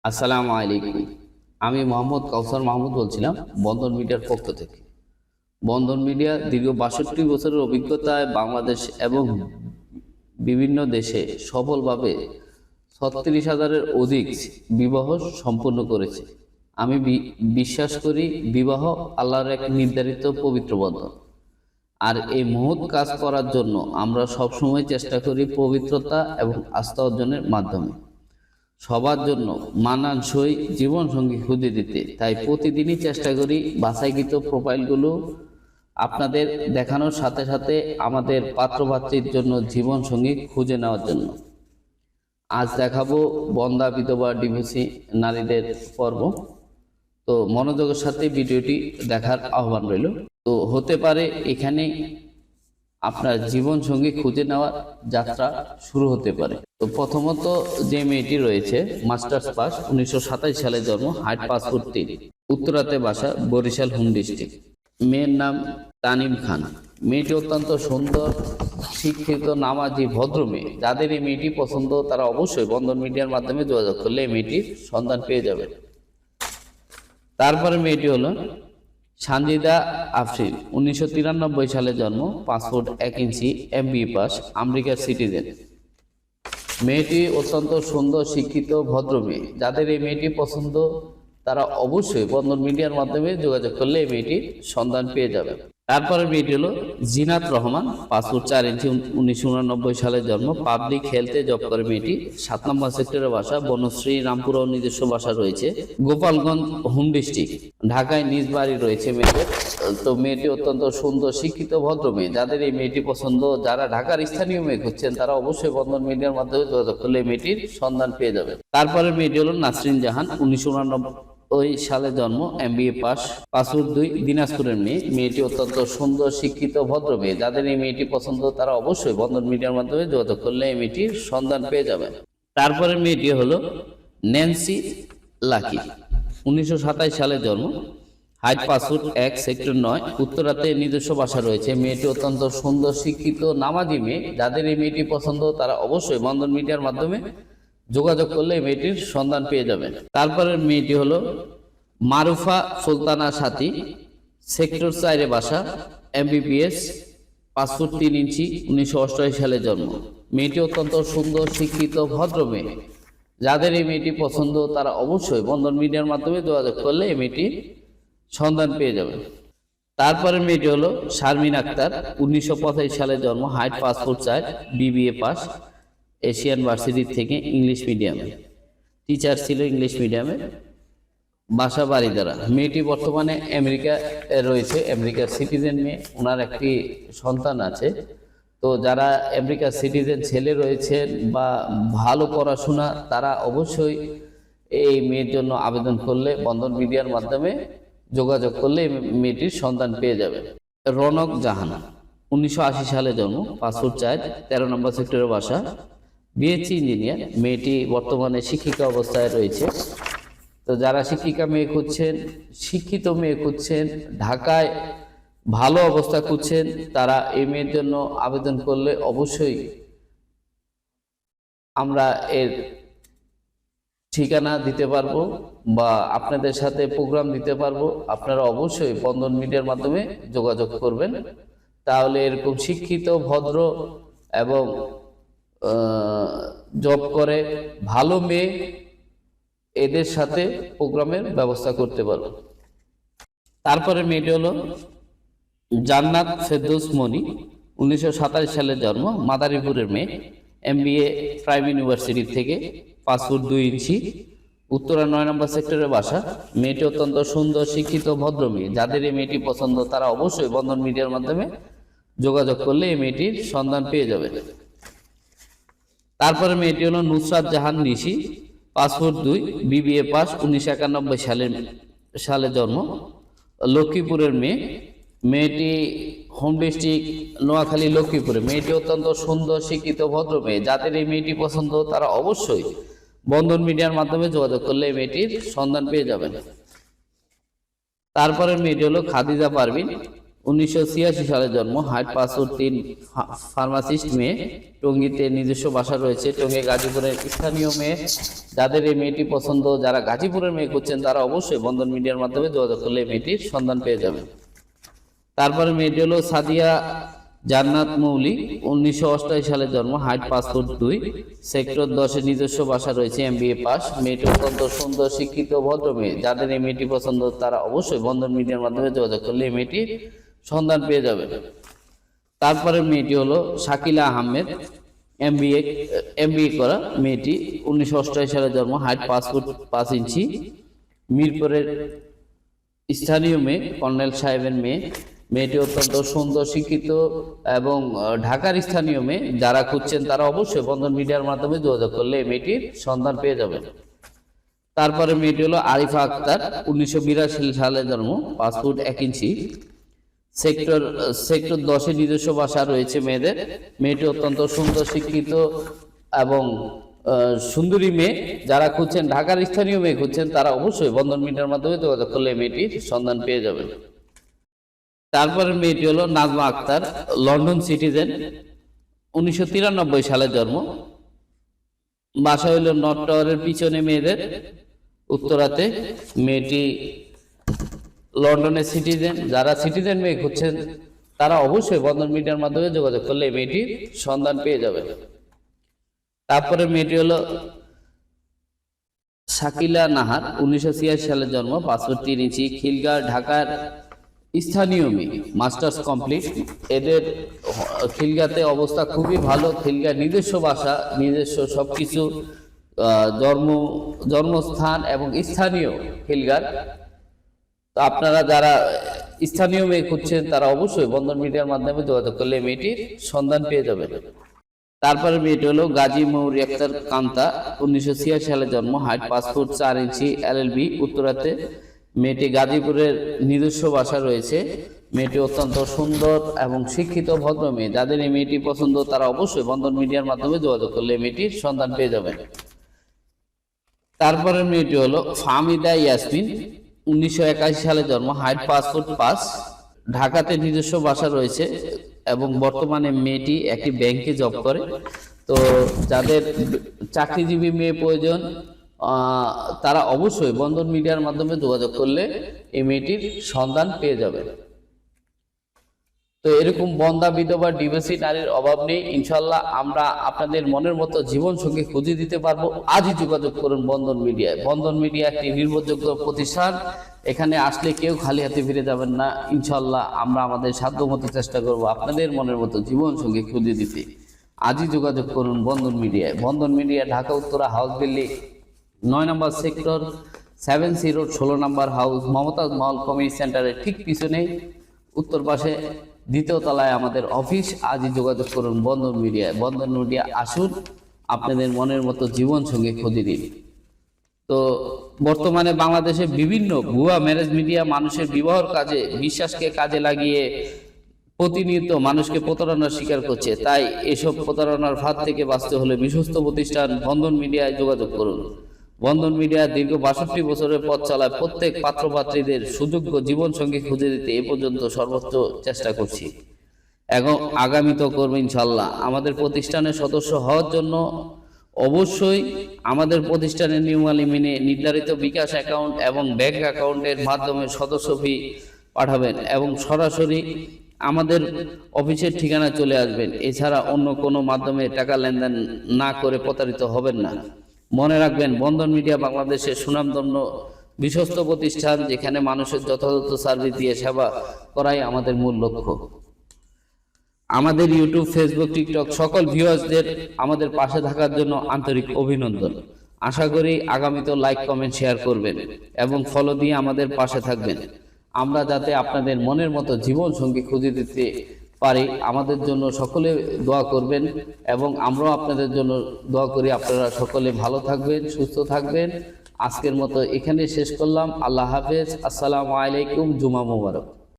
আসসালামু আলাইকুম। আমি মোহাম্মদ কাউসার মাহমুদ বলছিলাম বন্ধন মিডিয়ার পক্ষ থেকে। বন্ধন মিডিয়া দীর্ঘ ৬২ বছরের অভিজ্ঞতায় বাংলাদেশ এবং বিভিন্ন দেশে সফলভাবে ৩৬,০০০-এর অধিক বিবাহ সম্পন্ন করেছে। আমি বিশ্বাস করি বিবাহ আল্লাহর এক নির্ধারিত পবিত্র বন্ধন। আর এই মহৎ কাজ করার জন্য আমরা সবসময় চেষ্টা করি পবিত্রতা এবং আস্থা অর্জনের মাধ্যমে সবার জন্য মানানসই জীবনসঙ্গী খুঁজে দিতে। তাই প্রতিদিনই চেষ্টা করি বাছাইকৃত প্রোফাইলগুলো আপনাদের দেখানোর সাথে সাথে আমাদের পাত্রপাত্রীর জন্য জীবনসঙ্গী খুঁজে নেওয়ার জন্য। আজ দেখাবো বন্ধা বিধবা ডিভোর্সি নারীদের পর্ব। তো মনোযোগের সাথে ভিডিওটি দেখার আহ্বান রইল। তো হতে পারে এখানে আপনার জীবন সঙ্গী খুঁজে নেওয়ার যাত্রা শুরু হতে পারে। তো প্রথমত যে মেয়েটি রয়েছে মাস্টার্স পাস, 1927 সালে জন্ম, হাইট 5 ফুট 3, উত্তরাতে বাসা, বরিশাল হোম ডিস্ট্রিক্ট। মেয়ের নাম তানিম খান। মেয়েটি অত্যন্ত সুন্দর, শিক্ষিত, নামাজি, ভদ্র মেয়ে। যাদের এই মেয়েটি পছন্দ তারা অবশ্যই বন্ধন মিডিয়ার মাধ্যমে যোগাযোগ করলে এই মেয়েটির সন্ধান পেয়ে যাবে। তারপরে মেয়েটি হলো সানজিদা আফরিন, 1993 সালে জন্ম, 5 ফুট 1 ইঞ্চি, MBA পাস, আমেরিকার সিটিজেন। মেয়েটি অত্যন্ত সুন্দর, শিক্ষিত, ভদ্র মেয়ে। যাদের এই মেয়েটি পছন্দ তারা অবশ্যই বন্ধন মিডিয়ার মাধ্যমে যোগাযোগ করলে এই মেয়েটির সন্ধান পেয়ে যাবে। তারপরে মেয়েটি হলো জিনাত রহমান, 5 ফুট 4 ইঞ্চি, 1989 সালে জন্ম, পাবলিক হেলথে জব করে মেয়েটি। 7 নম্বর সেক্টরের বাসা, বনশ্রী, রামপুরাও নিজস্ব বাসা রয়েছে, গোপালগঞ্জ হোম ডিস্ট্রিক্ট। ঢাকায় নিজ বাড়ি রয়েছে মেয়েদের। তো মেয়েটি অত্যন্ত সুন্দর, শিক্ষিত, ভদ্র মেয়ে। যাদের এই মেয়েটি পছন্দ, যারা ঢাকার স্থানীয় মেয়ে খুঁজছেন তারা অবশ্যই বন্ধন মিডিয়ার মাধ্যমে যোগাযোগ করলে এই মেয়েটির সন্ধান পেয়ে যাবে। তারপরে মেয়েটি হলো নাসরিন জাহান, 1989 সালে জন্ম, MBA পাস, 5 ফুট 2, দিনাজপুরের মেয়ে। মেয়েটি অত্যন্ত সুন্দর, শিক্ষিত, ভদ্র মেয়ে। যাদের এই মেয়েটি পছন্দ তারা অবশ্যই বন্ধন মিডিয়ার মাধ্যমে যোগাযোগ করলে এই মেয়েটির সন্ধান পেয়ে যাবেন। তারপরে মেয়েটি হলো ন্যান্সি লাকি, 1927 সালে জন্ম, হাইট 5 ফুট 1, সেক্টর 9, উত্তরাতে নিজস্ব বাসা রয়েছে। মেয়েটি অত্যন্ত সুন্দর, শিক্ষিত, নামাজি মেয়ে। যাদের এই মেয়েটি পছন্দ তারা অবশ্যই বন্ধন মিডিয়ার মাধ্যমে যোগাযোগ করলে এই মেয়েটির সন্ধান পেয়ে যাবেন। তারপরে মেয়েটি হলো মারুফা সুলতানা সাথী, সেক্টর 4 বাসা, MBBS, 5 ফুট 3 ইঞ্চি, 1988 সালে জন্ম। মেয়েটি অত্যন্ত সুন্দর, শিক্ষিত, ভদ্র মেয়ে। যাদের এই মেয়েটি পছন্দ তারা অবশ্যই বন্ধন মিডিয়ার মাধ্যমে যোগাযোগ করলে এই মেয়েটির সন্ধান পেয়ে যাবে। তারপরে মেয়েটি হলো শারমিন আক্তার, 1985 সালে জন্ম, height 5 foot 4, BBA pass, Asian varsity থেকে, ইংলিশ মিডিয়ামে টিচার ছিল, ইংলিশ মিডিয়ামে, বাসা বাড়িদারা। মেয়েটি বর্তমানে আমেরিকা রয়েছে, আমেরিকার সিটিজেন মেয়ে। ওনার একটি সন্তান আছে। তো যারা আমেরিকার সিটিজেন ছেলে রয়েছেন বা ভালো পড়াশোনা তারা অবশ্যই এই মেয়ের জন্য আবেদন করলে বন্ধন মিডিয়ার মাধ্যমে যোগাযোগ করলে মেয়েটির সন্ধান পেয়ে যাবে। রনক জাহান, 1980 সালে জন্ম, 5 ফুট 4, 13 নম্বর সেক্টরের বাসা, BHC ইঞ্জিনিয়ার। মেয়েটি বর্তমানে শিক্ষিকা অবস্থায় রয়েছে। তো যারা শিক্ষিকা মেয়ে খুঁজছেন, শিক্ষিত মেয়ে খুঁজছেন, ঢাকায় ভালো অবস্থা খুঁজছেন তারা এই মেয়ের জন্য আবেদন করলে অবশ্যই আমরা এর ঠিকানা দিতে পারবো বা আপনাদের সাথে প্রোগ্রাম দিতে পারবো। আপনারা অবশ্যই বন্ধন মিডিয়ার মাধ্যমে যোগাযোগ করবেন। তাহলে এরকম শিক্ষিত, ভদ্র এবং জব করে ভালো মেয়ে এদের সাথে প্রোগ্রামের ব্যবস্থা করতে পারবো। তারপরে মেয়েটি হলো জান্নাত ফেরদৌস মনি, 1927 সালে জন্ম, মাদারীপুরের মেয়ে, MBA প্রাইম ইউনিভার্সিটি থেকে, 5 ফুট 2 ইঞ্চি, উত্তরা 9 নম্বর সেক্টরের বাসা। মেয়েটি অত্যন্ত সুন্দর, শিক্ষিত, ভদ্র মেয়ে। যাদের এই মেয়েটি পছন্দ তারা অবশ্যই বন্ধন মিডিয়ার মাধ্যমে যোগাযোগ করলে এই মেয়েটির সন্ধান পেয়ে যাবে। তারপরে মেয়েটি হলো নুসরাত জাহান নিশি, 5 ফুট 2, BBA পাস, 1991 সালে জন্ম, লক্ষ্মীপুরের মেয়ে। মেয়েটি হোম ডিস্ট্রিক্ট নোয়াখালী, লক্ষ্মীপুরে। মেয়েটি অত্যন্ত সুন্দর, শিক্ষিত, ভদ্র মেয়ে। যাদের এই মেয়েটি পছন্দ তারা অবশ্যই বন্ধন মিডিয়ার মাধ্যমে যোগাযোগ করলে এই মেয়েটির সন্ধান পেয়ে যাবেন। তারপরে মেয়েটি হলো খাদিজা পারভিন, 1986 সালে জন্ম, হাইট 5'3", ফার্মাসিস্ট মেয়ে, টঙ্গীতে নিজস্ব বাসা রয়েছে। টঙ্গী গাজীপুরের স্থানীয় মেয়ে। যাদের এই মেয়েটি পছন্দ, যারা গাজীপুরের মেয়ে করছেন, তারা অবশ্যই বন্ধন মিডিয়ার মাধ্যমে যোগাযোগ করলে এই মেয়েটির সন্ধান পেয়ে যাবেন। তারপরে মেয়েটি হলো সাদিয়া জান্নাত মৌলি, 1988 সালে জন্ম, হাইট 5'2", সেক্টর 10-এ নিজস্ব বাসা রয়েছে, MBA পাস। মেয়েটি অত্যন্ত সুন্দর, শিক্ষিত, ভদ্র মেয়ে। যাদের এই মেয়েটি পছন্দ, তারা অবশ্যই বন্ধন মিডিয়ার মাধ্যমে যোগাযোগ করলে এই মেয়েটির সন্ধান পেয়ে যাবে। তারপরে মেয়েটি হলো শাকিলা আহমেদ, MBA করা মেয়েটি, 1988 সালে জন্ম, হাইট 5'5" মিরপুরের স্থানীয় মেয়ে, কর্নেল সাহেবের মেয়ে। মেয়েটি অত্যন্ত সুন্দর, শিক্ষিত এবং ঢাকার স্থানীয় মেয়ে। যারা খুঁজছেন, তারা অবশ্যই বন্ধন মিডিয়ার মাধ্যমে যোগাযোগ করলে এই মেয়েটির সন্ধান পেয়ে যাবেন। তারপরে মেয়েটি হলো আরিফা আক্তার, 1982 সালে জন্ম, 5'1", সেক্টর 10-এ নিজস্ব বাসা রয়েছে মেয়েদের। মেয়েটি অত্যন্ত সুন্দর, শিক্ষিত এবং সুন্দরী মেয়ে। যারা খুঁজছেন, ঢাকার স্থানীয় মেয়ে খুঁজছেন, তারা অবশ্যই বন্ধন মিডিয়ার মাধ্যমে যোগাযোগ করলে মেয়েটির সন্ধান পেয়ে যাবেন। তারপরে মেয়েটি হলো নাজমা আক্তার, লন্ডন সিটিজেন, 1993 সালে জন্ম, বাসা হইল নর্থ টাওয়ারের পিছনে মেয়েদের, উত্তরাতে। মেয়েটি লন্ডনের সিটিজেন। যারা সিটিজেন মেয়ে খুঁজছেন, তারা অবশ্যই বন্ধন মিডিয়ার মাধ্যমে যোগাযোগ করলে এই মেয়েটির সন্ধান পেয়ে যাবে। তারপরে মেয়েটি হলো শাকিলা নাহার, 1986 সালে জন্ম, 5'3", খিলগাঁও, ঢাকার স্থানীয় মেয়ে, মাস্টার্স কমপ্লিট। এদের খিলগাঁতে অবস্থা খুবই ভালো। খিলগাঁর নিজস্ব বাসা, নিজস্ব সবকিছু, জন্মস্থান এবং স্থানীয় খিলগাঁর। তো আপনারা যারা স্থানীয় মেয়ে খুঁজছেন, তারা অবশ্যই বন্ধন মিডিয়ার মাধ্যমে যোগাযোগ করলে মেয়েটির সন্ধান পেয়ে যাবেন। তারপরে মেয়েটি হলো গাজী মৌরি আক্তার কান্তা, 1986 সালে জন্ম, হাইট 5'4", LLB, উত্তরাতে। মেয়েটি গাজীপুরের নিজস্ব বাসা রয়েছে। মেয়েটি অত্যন্ত সুন্দর এবং শিক্ষিত, ভদ্র মেয়ে। যাদের এই মেয়েটি পছন্দ, তারা অবশ্যই বন্ধন মিডিয়ার মাধ্যমে যোগাযোগ করলে মেয়েটির সন্ধান পেয়ে যাবেন। তারপরে মেয়েটি হলো ফাহমিদা ইয়াসমিন, 1981 সালে জন্ম, হাইট 5'5", ঢাকাতে নিজস্ব বাসা রয়েছে এবং বর্তমানে মেয়েটি একটি ব্যাংকে জব করে। তো যাদের চাকরিজীবী মেয়ে প্রয়োজন, তারা অবশ্যই বন্ধন মিডিয়ার মাধ্যমে যোগাযোগ করলে এই মেয়েটির সন্ধান পেয়ে যাবে। তো এরকম বন্ধা, বিধবা, ডিভোর্সি নারীর অভাব নেই। ইনশাল্লাহ আমরা আপনাদের মনের মতো জীবন সঙ্গী খুঁজে দিতে পারবো। আজই যোগাযোগ করুন বন্ধন মিডিয়ায়। বন্ধন মিডিয়া একটি নির্ভরযোগ্য প্রতিষ্ঠান। এখানে আসলে কেউ খালি হাতে ফিরে যাবেন না। ইনশাল্লাহ আমরা আমাদের সাধ্যমতো চেষ্টা করব আপনাদের মনের মতো জীবন সঙ্গী খুঁজে দিতে। আজই যোগাযোগ করুন বন্ধন মিডিয়ায়। Bandhan media, Dhaka Uttara, house building 9 number sector, 7C road, 16 number house, Mumtaz Mahal community সেন্টারের ঠিক পিছনে উত্তর পাশে 2য় তলায় আমাদের অফিস। আজই যোগাযোগ করুন বন্ধন মিডিয়ায়। বন্ধন মিডিয়া, আসুন আপনাদের মনের মতো জীবন সঙ্গী খুঁজে দিন। তো বর্তমানে বাংলাদেশে বিভিন্ন ভুয়া ম্যারেজ মিডিয়া মানুষের বিবাহর কাজে, বিশ্বাসকে কাজে লাগিয়ে প্রতিনিয়ত মানুষকে প্রতারণার শিকার করছে। তাই এসব প্রতারণার ফাঁদ থেকে বাঁচতে হলে বিশ্বস্ত প্রতিষ্ঠান বন্ধন মিডিয়ায় যোগাযোগ করুন। বন্ধন মিডিয়া দীর্ঘ 62 বছরের পথ চালায় প্রত্যেক পাত্রপাত্রীদের সুযোগ্য জীবন সঙ্গী খুঁজে দিতে এ পর্যন্ত সর্বোচ্চ চেষ্টা করছি এবং আগামীতেও করব ইনশাল্লাহ। আমাদের প্রতিষ্ঠানের সদস্য হওয়ার জন্য অবশ্যই আমাদের প্রতিষ্ঠানের নিয়মাবলী মেনে নির্ধারিত বিকাশ অ্যাকাউন্ট এবং ব্যাংক অ্যাকাউন্টের মাধ্যমে সদস্য ফি পাঠাবেন এবং সরাসরি আমাদের অফিসের ঠিকানা চলে আসবেন। এছাড়া অন্য কোনো মাধ্যমে টাকা লেনদেন না করে প্রতারিত হবেন না। মনে রাখবেন, বন্ধন মিডিয়া বাংলাদেশের সুনামধন্য বিশ্বস্ত প্রতিষ্ঠান, যেখানে মানুষের যথাযথ সার্ভিস দিয়ে সেবা করাই আমাদের মূল লক্ষ্য। আমাদের ইউটিউব, ফেসবুক, টিকটক সকল ভিউয়ার্সদের আমাদের পাশে থাকার জন্য আন্তরিক অভিনন্দন। আশা করি আগামীতেও লাইক, কমেন্ট, শেয়ার করবেন এবং ফলো দিয়ে আমাদের পাশে থাকবেন। আমরা যাতে আপনাদের মনের মতো জীবন সঙ্গী খুঁজে দিতে পারি, আমাদের জন্য সকলে দোয়া করবেন এবং আমরাও আপনাদের জন্য দোয়া করি। আপনারা সকলে ভালো থাকবেন, সুস্থ থাকবেন। আজকের মতো এখানে শেষ করলাম। আল্লাহ হাফেজ। আসসালামু আলাইকুম। জুমা মুবারক।